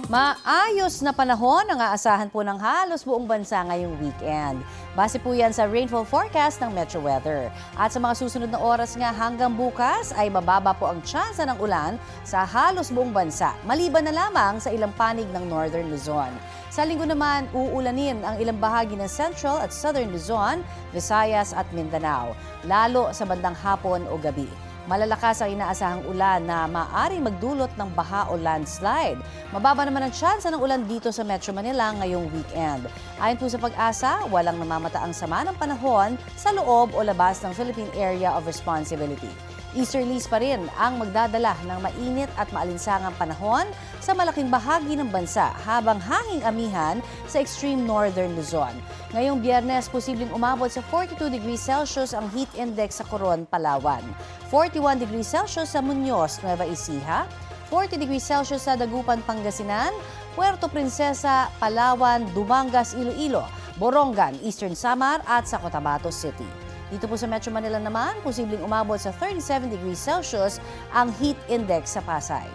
Maayos na panahon ang aasahan po ng halos buong bansa ngayong weekend. Base po yan sa rainfall forecast ng Metro Weather. At sa mga susunod na oras nga hanggang bukas ay mababa po ang tsansa ng ulan sa halos buong bansa, maliban na lamang sa ilang panig ng Northern Luzon. Sa linggo naman, uulanin ang ilang bahagi ng Central at Southern Luzon, Visayas at Mindanao, lalo sa bandang hapon o gabi. Malalakas ang inaasahang ulan na maaaring magdulot ng baha o landslide. Mababa naman ang tsansa ng ulan dito sa Metro Manila ngayong weekend. Ayon po sa Pag-asa, walang namamataang sama ng panahon sa loob o labas ng Philippine Area of Responsibility. Easterlies pa rin ang magdadala ng mainit at maalinsangang panahon sa malaking bahagi ng bansa habang hanging amihan sa extreme northern Luzon. Ngayong Biyernes, posibleng umabot sa 42 degrees Celsius ang heat index sa Coron, Palawan. 41 degrees Celsius sa Muñoz, Nueva Ecija, 40 degrees Celsius sa Dagupan, Pangasinan, Puerto Princesa, Palawan, Dumangas, Iloilo, Borongan, Eastern Samar at sa Cotabato City. Dito po sa Metro Manila naman, posibleng umabot sa 37 degrees Celsius ang heat index sa Pasay.